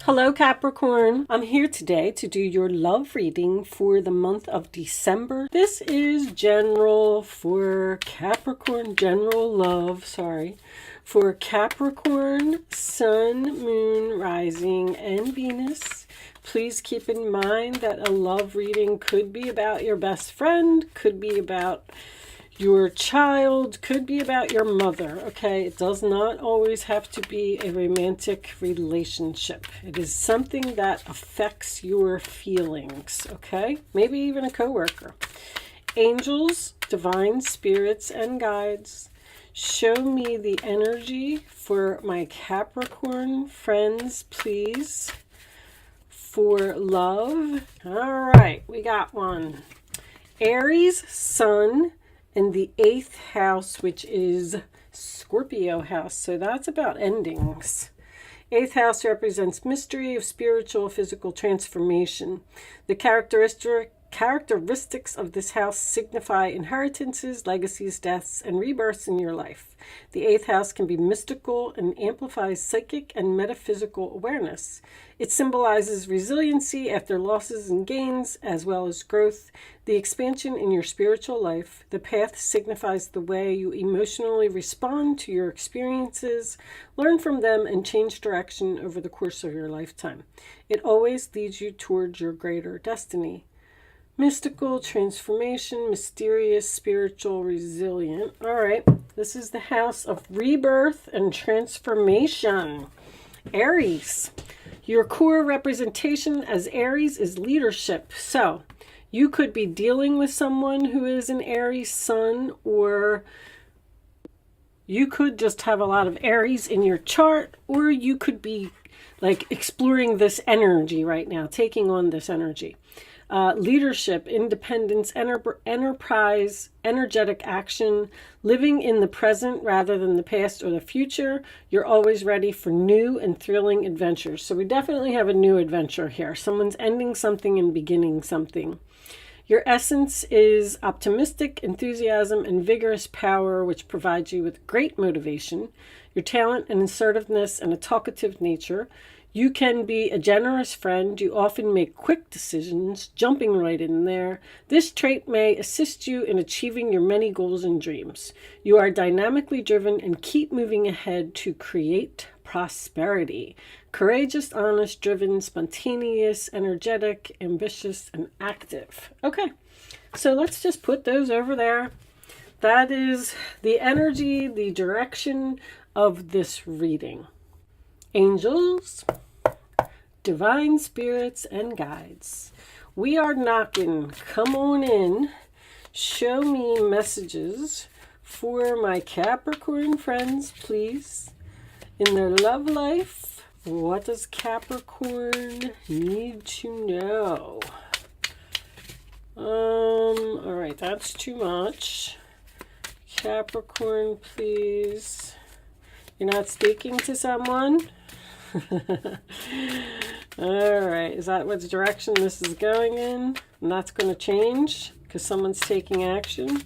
Hello Capricorn, I'm here today to do your love reading for the month of December. This is general for Capricorn, general love, for Capricorn, Sun, Moon, Rising, and Venus. Please keep in mind that a love reading could be about your best friend, could be about your child, could be about your mother, okay? It does not always have to be a romantic relationship. It is something that affects your feelings, okay? Maybe even a coworker. Angels, divine spirits, and guides, show me the energy for my Capricorn friends, please, for love. All right, we got one. Aries, Sun, in the 8th house, which is Scorpio house. So that's about endings. 8th house represents mystery of spiritual, physical transformation. The characteristics of this house signify inheritances, legacies, deaths, and rebirths in your life. The 8th house can be mystical and amplifies psychic and metaphysical awareness. It symbolizes resiliency after losses and gains, as well as growth, the expansion in your spiritual life. The path signifies the way you emotionally respond to your experiences, learn from them, and change direction over the course of your lifetime. It always leads you towards your greater destiny. Mystical, transformation, mysterious, spiritual, resilient. All right, this is the house of rebirth and transformation. Aries, your core representation as Aries is leadership. So you could be dealing with someone who is an Aries sun, or you could just have a lot of Aries in your chart, or you could be like exploring this energy right now, taking on this energy. Leadership, independence, enterprise, energetic action, living in the present rather than the past or the future. You're always ready for new and thrilling adventures. So we definitely have a new adventure here. Someone's ending something and beginning something. Your essence is optimistic, enthusiasm, and vigorous power, which provides you with great motivation. Your talent and assertiveness and a talkative nature. You can be a generous friend. You often make quick decisions, jumping right in there. This trait may assist you in achieving your many goals and dreams. You are dynamically driven and keep moving ahead to create prosperity. Courageous, honest, driven, spontaneous, energetic, ambitious, and active. Okay, so let's just put those over there. That is the energy, the direction of this reading. Angels, divine spirits, and guides, we are knocking. Come on in. Show me messages for my Capricorn friends, please, in their love life. What does Capricorn need to know? All right, that's too much. Capricorn, please. You're not speaking to someone? All right, is that what direction this is going in? And that's going to change because someone's taking action.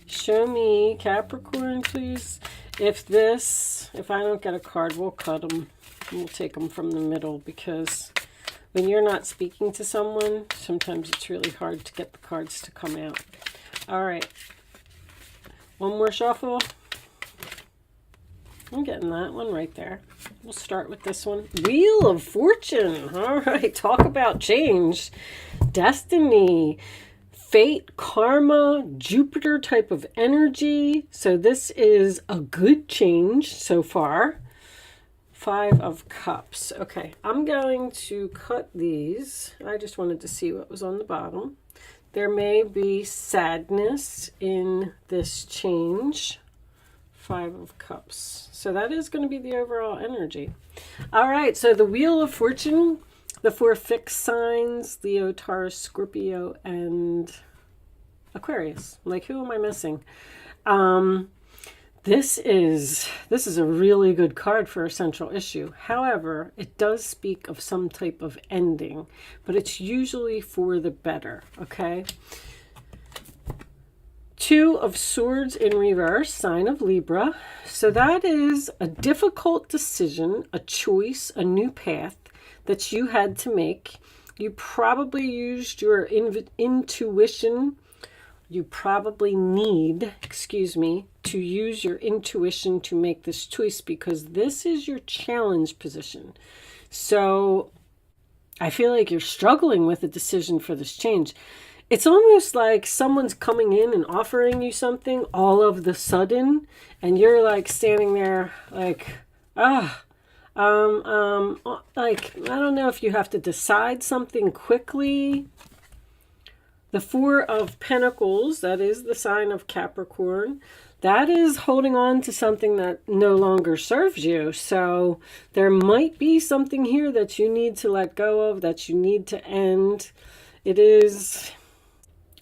Show me Capricorn, please. If I don't get a card, we'll cut them. We'll take them from the middle, because when you're not speaking to someone, sometimes it's really hard to get the cards to come out. All right, one more shuffle. I'm getting that one right there. We'll start with this one. Wheel of Fortune. All right, talk about change. Destiny, fate, karma, Jupiter type of energy. So this is a good change so far. 5 of Cups. Okay, I'm going to cut these. I just wanted to see what was on the bottom. There may be sadness in this change. 5 of Cups. So that is going to be the overall energy. All right, so the Wheel of Fortune, the 4 fixed signs, Leo, Taurus, Scorpio, and Aquarius. Like, who am I missing? This is a really good card for a central issue. However, it does speak of some type of ending, but it's usually for the better, okay? 2 of Swords in reverse, sign of Libra. So that is a difficult decision, a choice, a new path. that you had to make. You probably used your intuition. You probably need, to use your intuition to make this choice, because this is your challenge position. So I feel like you're struggling with a decision for this change. It's almost like someone's coming in and offering you something all of the sudden, and you're like standing there like, like, I don't know if you have to decide something quickly. The Four of Pentacles, that is the sign of Capricorn, that is holding on to something that no longer serves you. So there might be something here that you need to let go of, that you need to end. It is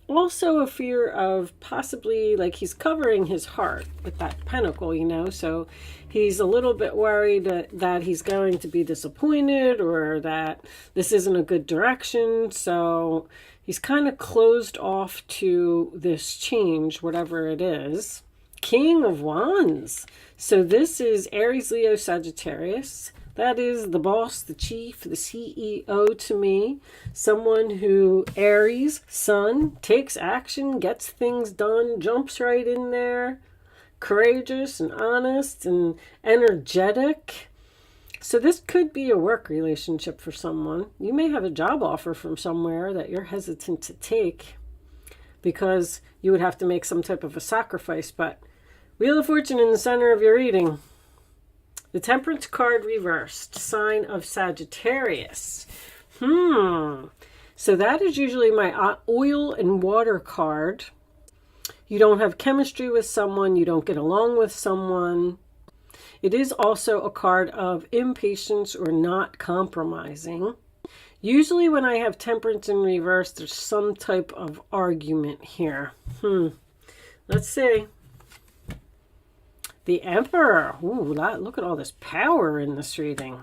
also a fear of possibly, like, he's covering his heart with that pentacle, you know, so he's a little bit worried that he's going to be disappointed, or that this isn't a good direction. So he's kind of closed off to this change, whatever it is. King of Wands. So this is Aries, Leo, Sagittarius. That is the boss, the chief, the CEO to me. Someone who, Aries, sun, takes action, gets things done, jumps right in there. Courageous and honest and energetic. So this could be a work relationship for someone. You may have a job offer from somewhere that you're hesitant to take because you would have to make some type of a sacrifice. But Wheel of Fortune in the center of your reading. The Temperance card reversed, sign of Sagittarius. So that is usually my oil and water card. You don't have chemistry with someone. You don't get along with someone. It is also a card of impatience or not compromising. Usually when I have Temperance in reverse, there's some type of argument here. Let's see. The Emperor. Ooh, look at all this power in this reading.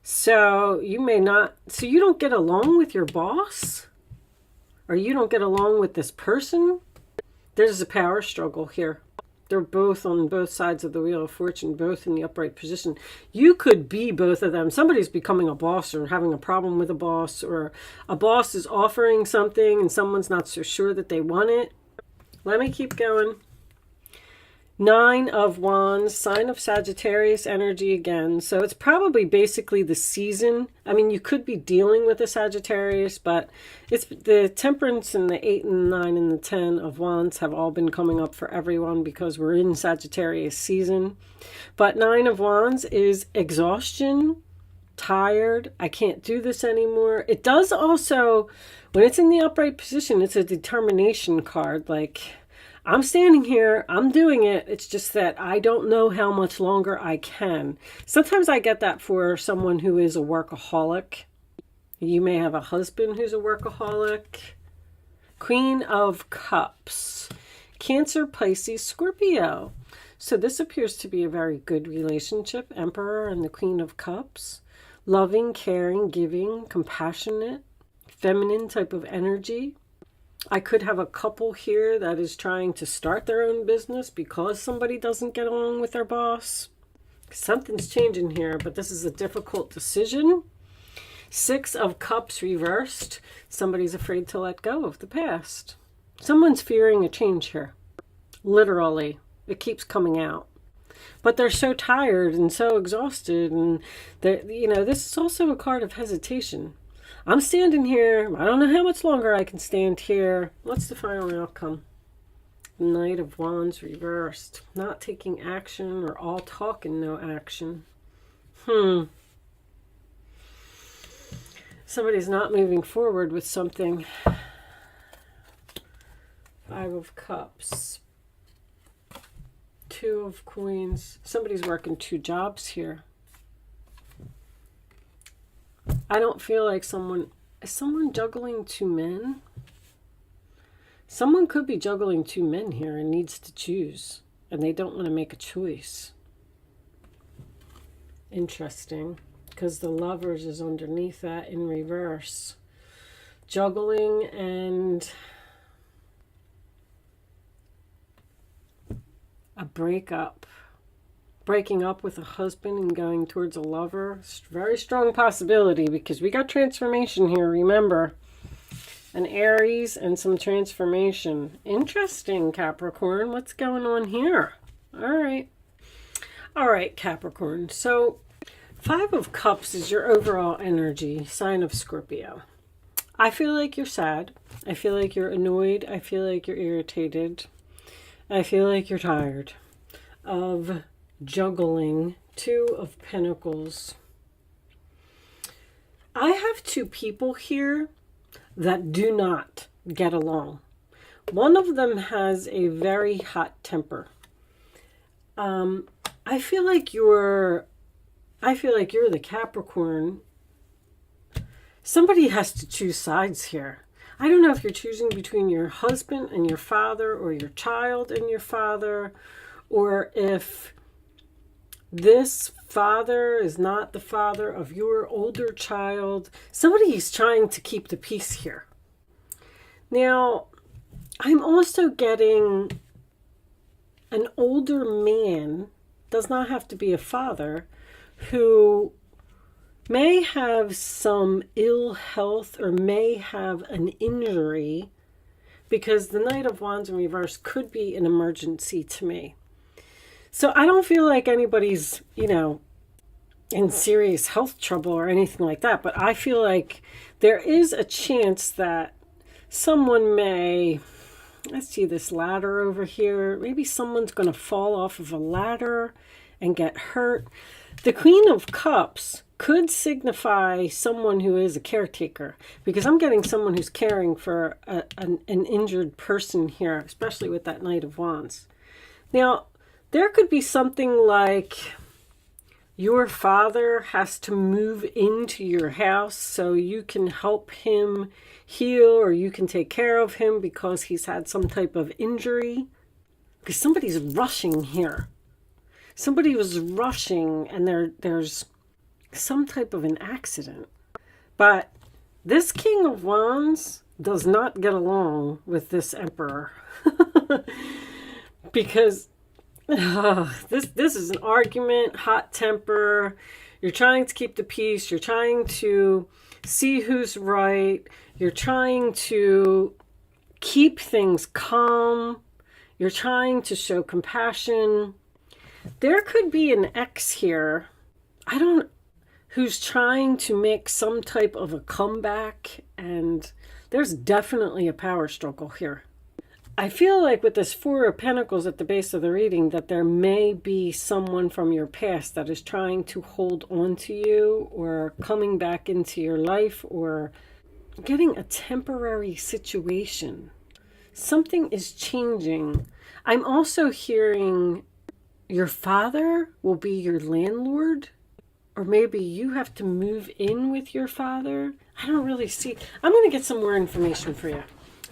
So you may not, so you don't get along with your boss? Or you don't get along with this person? There's a power struggle here. They're both on both sides of the Wheel of Fortune, both in the upright position. You could be both of them. Somebody's becoming a boss or having a problem with a boss, or a boss is offering something and someone's not so sure that they want it. Let me keep going. Nine of Wands, sign of Sagittarius energy again. So it's probably basically the season. I mean, you could be dealing with a Sagittarius, but it's the Temperance and the 8 and 9 and the 10 of Wands have all been coming up for everyone because we're in Sagittarius season. But 9 of Wands is exhaustion, tired, I can't do this anymore. It does also, when it's in the upright position, it's a determination card, like, I'm standing here, I'm doing it. It's just that I don't know how much longer I can. Sometimes I get that for someone who is a workaholic. You may have a husband who's a workaholic. Queen of Cups. Cancer, Pisces, Scorpio. So this appears to be a very good relationship. Emperor and the Queen of Cups. Loving, caring, giving, compassionate, feminine type of energy. I could have a couple here that is trying to start their own business because somebody doesn't get along with their boss. Something's changing here, but this is a difficult decision. 6 of Cups reversed. Somebody's afraid to let go of the past. Someone's fearing a change here. Literally. It keeps coming out. But they're so tired and so exhausted, and this is also a card of hesitation. I'm standing here. I don't know how much longer I can stand here. What's the final outcome? Knight of Wands reversed. Not taking action, or all talk and no action. Somebody's not moving forward with something. 5 of Cups. 2 of Coins. Somebody's working 2 jobs here. I don't feel like is someone juggling 2 men? Someone could be juggling 2 men here and needs to choose, and they don't want to make a choice. Interesting, because the Lovers is underneath that in reverse. Juggling and a breakup. breaking up with a husband and going towards a lover. It's a very strong possibility because we got transformation here, remember. An Aries and some transformation. Interesting, Capricorn. What's going on here? All right. All right, Capricorn. So, 5 of Cups is your overall energy, sign of Scorpio. I feel like you're sad. I feel like you're annoyed. I feel like you're irritated. I feel like you're tired of juggling 2 of Pentacles. I have 2 people here that do not get along. One of them has a very hot temper. I feel like you're the Capricorn. Somebody has to choose sides here. I don't know if you're choosing between your husband and your father, or your child and your father, or if this father is not the father of your older child. Somebody is trying to keep the peace here. Now, I'm also getting an older man, does not have to be a father, who may have some ill health or may have an injury, because the Knight of Wands in reverse could be an emergency to me. So I don't feel like anybody's, in serious health trouble or anything like that, but I feel like there is a chance that someone may, let's see this ladder over here, maybe someone's going to fall off of a ladder and get hurt. The Queen of Cups could signify someone who is a caretaker, because I'm getting someone who's caring for an injured person here, especially with that Knight of Wands. Now, there could be something like your father has to move into your house so you can help him heal, or you can take care of him because he's had some type of injury. Because somebody's rushing here. Somebody was rushing and there's some type of an accident. But this King of Wands does not get along with this Emperor. Because this is an argument, hot temper. You're trying to keep the peace. You're trying to see who's right. You're trying to keep things calm. You're trying to show compassion. There could be an ex here, who's trying to make some type of a comeback, and there's definitely a power struggle here. I feel like with this 4 of Pentacles at the base of the reading that there may be someone from your past that is trying to hold on to you, or coming back into your life, or getting a temporary situation. Something is changing. I'm also hearing your father will be your landlord, or maybe you have to move in with your father. I don't really see. I'm going to get some more information for you.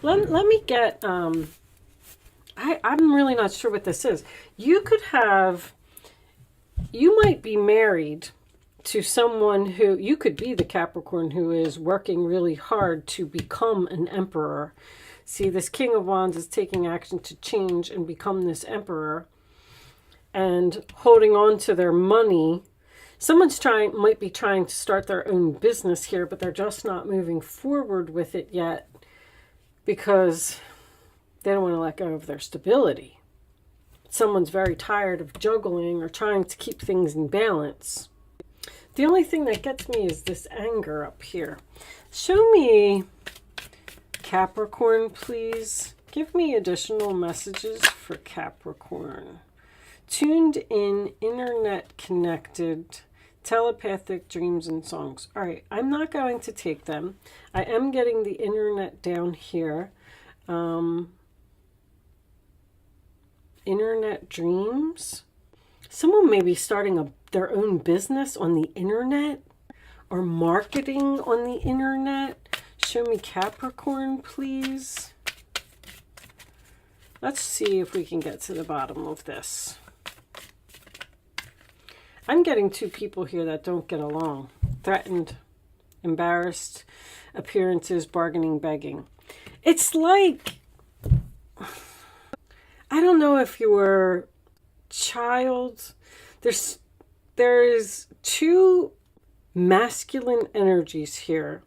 Let me get, I'm really not sure what this is. You might be married to someone who, you could be the Capricorn who is working really hard to become an emperor. See, this King of Wands is taking action to change and become this emperor and holding on to their money. Someone's might be trying to start their own business here, but they're just not moving forward with it yet because they don't want to let go of their stability. Someone's very tired of juggling or trying to keep things in balance. The only thing that gets me is this anger up here. Show me, Capricorn, please. Give me additional messages for Capricorn. Tuned in, internet connected, telepathic dreams and songs. All right, I'm not going to take them. I am getting the internet down here. Internet dreams. Someone may be starting their own business on the internet, or marketing on the internet. Show me Capricorn, please. Let's see if we can get to the bottom of this. I'm getting 2 people here that don't get along. Threatened, embarrassed, appearances, bargaining, begging. It's like, I don't know if your child, There's two masculine energies here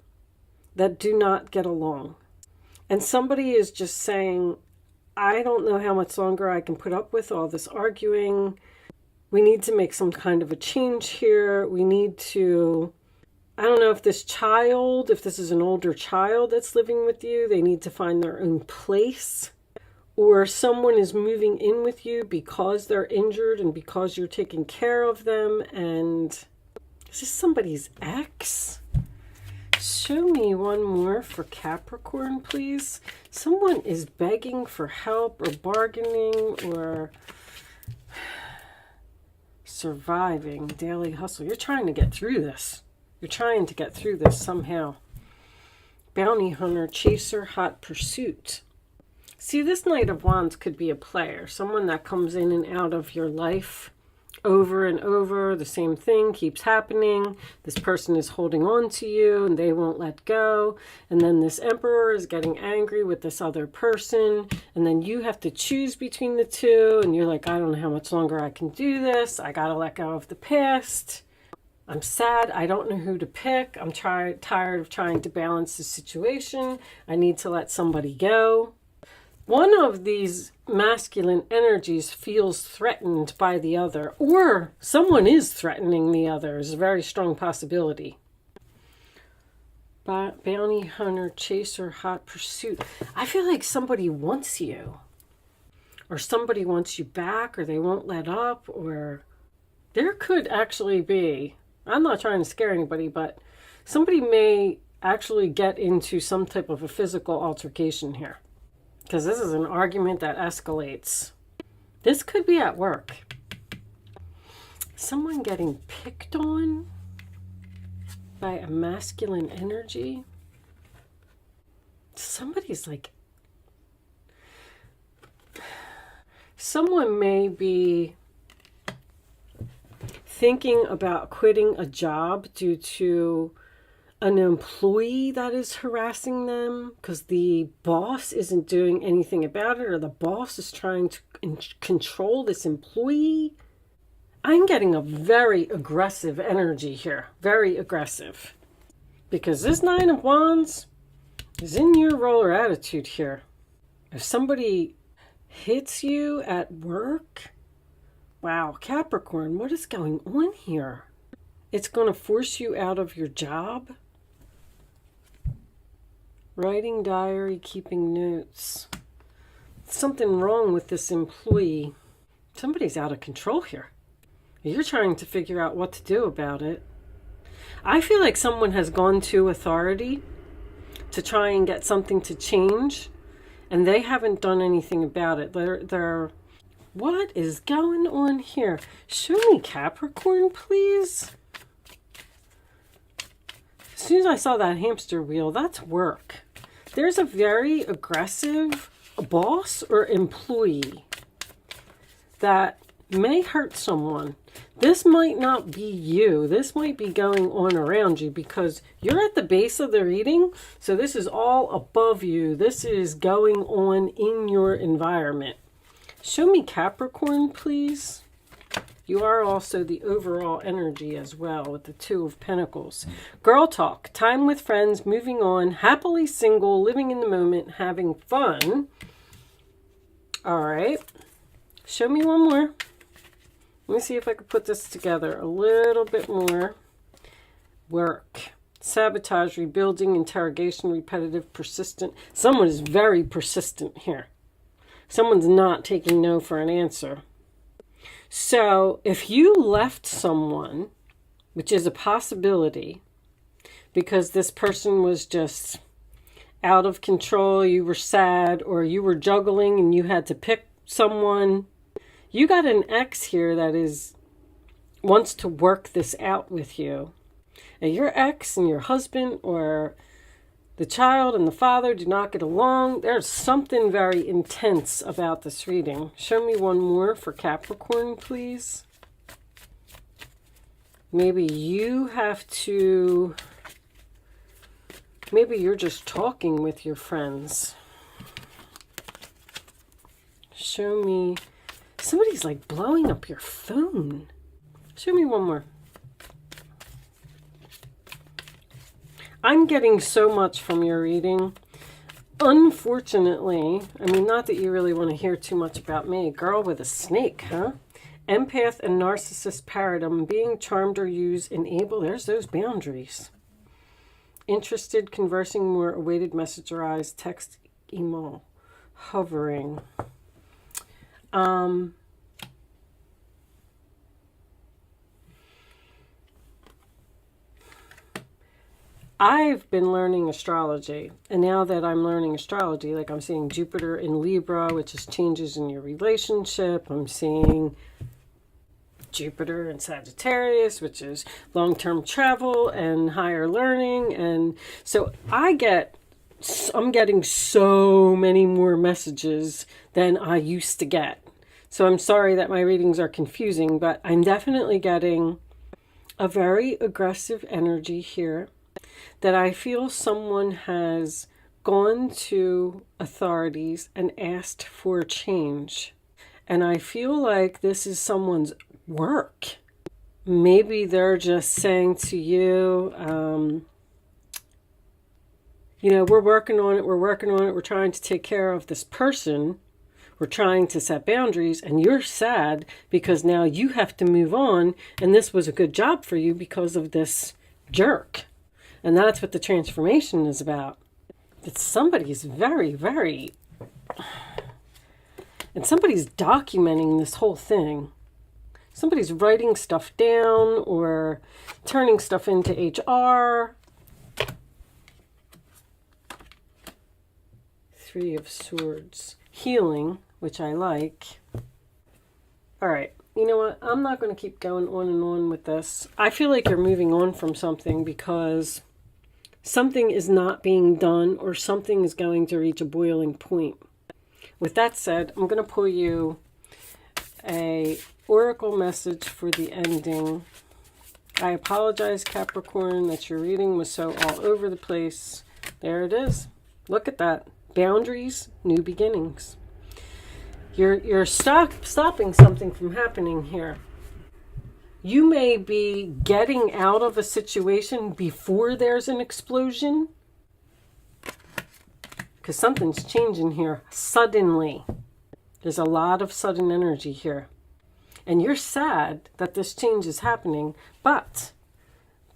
that do not get along. And somebody is just saying, I don't know how much longer I can put up with all this arguing. We need to make some kind of a change here. We need to, I don't know if this is an older child that's living with you, they need to find their own place. Or someone is moving in with you because they're injured and because you're taking care of them. And is this somebody's ex? Show me one more for Capricorn, please. Someone is begging for help or bargaining or surviving daily hustle. You're trying to get through this. You're trying to get through this somehow. Bounty hunter, chaser, hot pursuit. See, this Knight of Wands could be a player. Someone that comes in and out of your life over and over. The same thing keeps happening. This person is holding on to you and they won't let go. And then this Emperor is getting angry with this other person. And then you have to choose between the two. And you're like, I don't know how much longer I can do this. I got to let go of the past. I'm sad. I don't know who to pick. I'm tired of trying to balance the situation. I need to let somebody go. One of these masculine energies feels threatened by the other, or someone is threatening the other. Is a very strong possibility. Bounty hunter, chaser, hot pursuit. I feel like somebody wants you, or somebody wants you back, or they won't let up, or there could actually be, I'm not trying to scare anybody, but somebody may actually get into some type of a physical altercation here. Because this is an argument that escalates. This could be at work. Someone getting picked on by a masculine energy. Somebody's like... Someone may be thinking about quitting a job due to an employee that is harassing them because the boss isn't doing anything about it, or the boss is trying to control this employee. I'm getting a very aggressive energy here. Very aggressive. Because this Nine of Wands is in your roller attitude here. If somebody hits you at work, wow, Capricorn, what is going on here? It's going to force you out of your job. Writing diary, keeping notes. Something wrong with this employee. Somebody's out of control here. You're trying to figure out what to do about it. I feel like someone has gone to authority to try and get something to change, and they haven't done anything about it. They're what is going on here? Show me Capricorn, please. As soon as I saw that hamster wheel, that's work. There's a very aggressive boss or employee that may hurt someone. This might not be you. This might be going on around you because you're at the base of the reading. So this is all above you. This is going on in your environment. Show me Capricorn, please. You are also the overall energy as well with the Two of Pentacles. Girl talk, time with friends, moving on, happily single, living in the moment, having fun. All right. Show me one more. Let me see if I can put this together a little bit more. Work, sabotage, rebuilding, interrogation, repetitive, persistent. Someone is very persistent here. Someone's not taking no for an answer. So if you left someone, which is a possibility, because this person was just out of control, you were sad, or you were juggling and you had to pick someone, you got an ex here that wants to work this out with you. And your ex and your husband or the child and the father do not get along. There's something very intense about this reading. Show me one more for Capricorn, please. Maybe you have to... Maybe you're just talking with your friends. Show me... Somebody's like blowing up your phone. Show me one more. I'm getting so much from your reading. Unfortunately, I mean, not that you really want to hear too much about me. Girl with a snake, huh? Empath and narcissist paradigm. Being charmed or used, enable. There's those boundaries. Interested, conversing more, awaited message arise, text, email, hovering. I've been learning astrology, and now that I'm learning astrology, like I'm seeing Jupiter in Libra, which is changes in your relationship. I'm seeing Jupiter in Sagittarius, which is long-term travel and higher learning. And so I'm getting so many more messages than I used to get. So I'm sorry that my readings are confusing, but I'm definitely getting a very aggressive energy here, that I feel someone has gone to authorities and asked for change. And I feel like this is someone's work. Maybe they're just saying to you, you know, we're working on it, we're trying to take care of this person, we're trying to set boundaries, and you're sad because now you have to move on, and this was a good job for you because of this jerk. And that's what the transformation is about. That somebody's very, very... And somebody's documenting this whole thing. Somebody's writing stuff down or turning stuff into HR. Three of Swords. Healing, which I like. All right. You know what? I'm not going to keep going on and on with this. I feel like you're moving on from something because something is not being done or something is going to reach a boiling point. With that said, I'm going to pull you a oracle message for the ending. I apologize, Capricorn, that your reading was so all over the place. There it is. Look at that. Boundaries, new beginnings. You're stopping something from happening here. You may be getting out of a situation before there's an explosion, because something's changing here suddenly. There's a lot of sudden energy here. And you're sad that this change is happening, but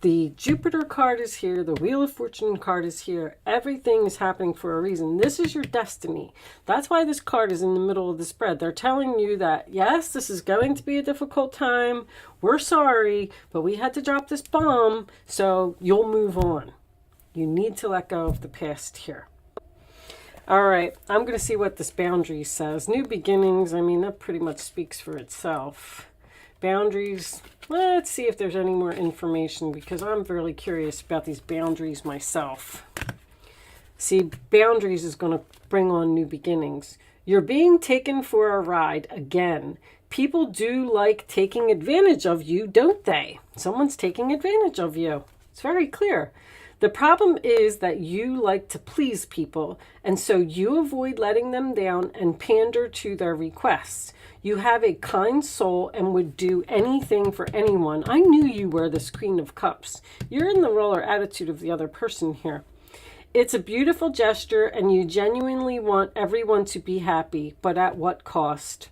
the Jupiter card is here, the Wheel of Fortune card is here. Everything is happening for a reason. This is your destiny. That's why this card is in the middle of the spread. They're telling you that, yes, this is going to be a difficult time. We're sorry, but we had to drop this bomb, so you'll move on. You need to let go of the past here. All right, I'm going to see what this boundary says. New beginnings, I mean, that pretty much speaks for itself. Boundaries, let's see if there's any more information, because I'm really curious about these boundaries myself. See, boundaries is going to bring on new beginnings. You're being taken for a ride again. People do like taking advantage of you, don't they? Someone's taking advantage of you. It's very clear. The problem is that you like to please people, and so you avoid letting them down and pander to their requests. You have a kind soul and would do anything for anyone. I knew you were this Queen of Cups. You're in the role or attitude of the other person here. It's a beautiful gesture, and you genuinely want everyone to be happy, but at what cost?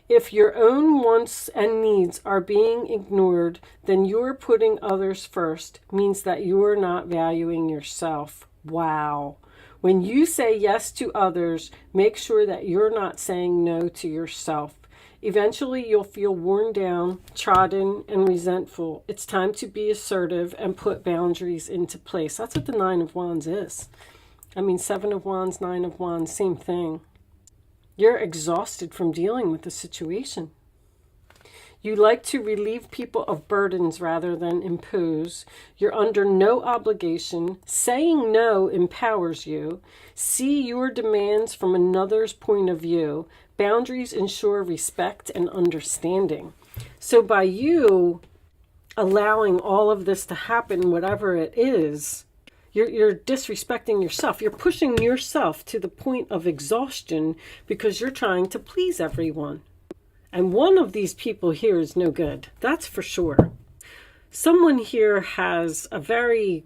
If your own wants and needs are being ignored, then you're putting others first, means that you're not valuing yourself. Wow. When you say yes to others, make sure that you're not saying no to yourself. Eventually, you'll feel worn down, trodden, and resentful. It's time to be assertive and put boundaries into place. That's what the Nine of Wands is. I mean, Seven of Wands, Nine of Wands, same thing. You're exhausted from dealing with the situation. You like to relieve people of burdens rather than impose. You're under no obligation. Saying no empowers you. See your demands from another's point of view. Boundaries ensure respect and understanding. So by you allowing all of this to happen, whatever it is, you're disrespecting yourself. You're pushing yourself to the point of exhaustion because you're trying to please everyone. And one of these people here is no good. That's for sure. Someone here has the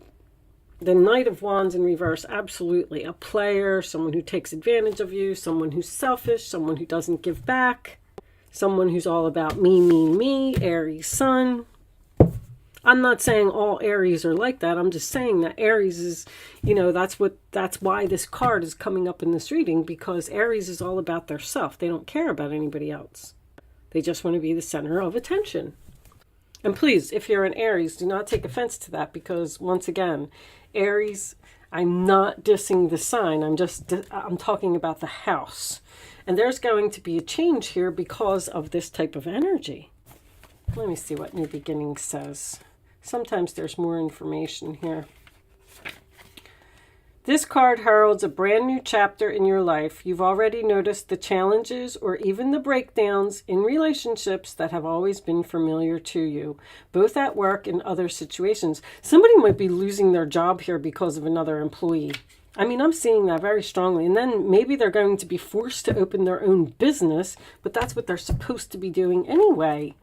Knight of Wands in reverse, absolutely. A player, someone who takes advantage of you, someone who's selfish, someone who doesn't give back, someone who's all about me, me, me, Aries sun. I'm not saying all Aries are like that. I'm just saying that Aries is, that's why this card is coming up in this reading, because Aries is all about their self. They don't care about anybody else. They just want to be the center of attention. And please, if you're an Aries, do not take offense to that, because once again, Aries, I'm not dissing the sign. I'm talking about the house. And there's going to be a change here because of this type of energy. Let me see what New Beginning says. Sometimes there's more information here. This card heralds a brand new chapter in your life. You've already noticed the challenges or even the breakdowns in relationships that have always been familiar to you, both at work and other situations. Somebody might be losing their job here because of another employee. I mean, I'm seeing that very strongly. And then maybe they're going to be forced to open their own business, but that's what they're supposed to be doing anyway.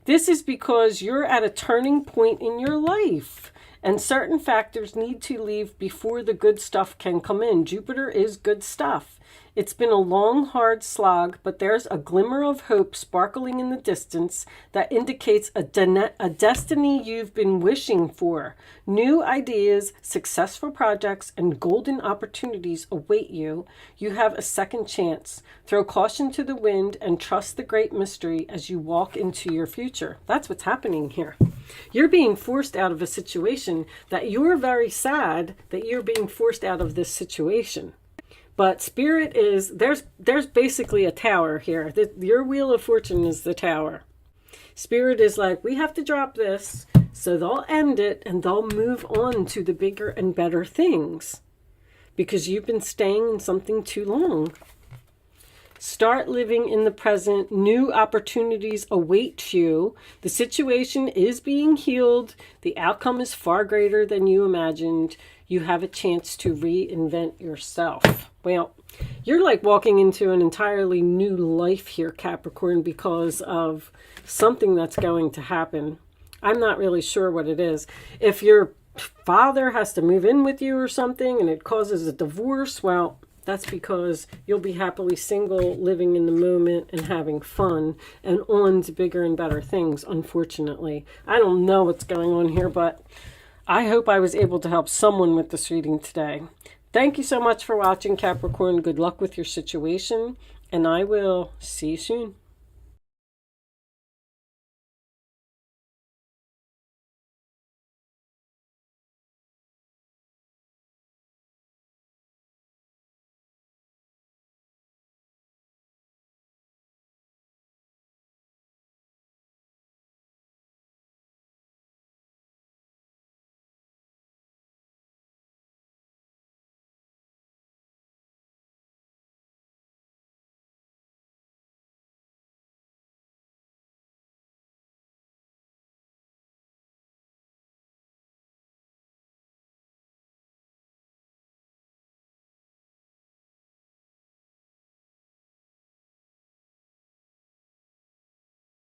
This is because you're at a turning point in your life. And certain factors need to leave before the good stuff can come in. Jupiter is good stuff. It's been a long, hard slog, but there's a glimmer of hope sparkling in the distance that indicates a destiny you've been wishing for. New ideas, successful projects, and golden opportunities await you. You have a second chance. Throw caution to the wind and trust the great mystery as you walk into your future. That's what's happening here. You're being forced out of a situation that you're very sad that you're being forced out of this situation. But Spirit is, there's basically a tower here. Your Wheel of Fortune is the tower. Spirit is like, we have to drop this, so they'll end it and they'll move on to the bigger and better things. Because you've been staying in something too long. Start living in the present. New opportunities await you. The situation is being healed. The outcome is far greater than you imagined. You have a chance to reinvent yourself. Well, you're like walking into an entirely new life here, Capricorn, because of something that's going to happen. I'm not really sure what it is. If your father has to move in with you or something and it causes a divorce, well, that's because you'll be happily single, living in the moment and having fun and on to bigger and better things, unfortunately. I don't know what's going on here, but I hope I was able to help someone with this reading today. Thank you so much for watching, Capricorn. Good luck with your situation, and I will see you soon.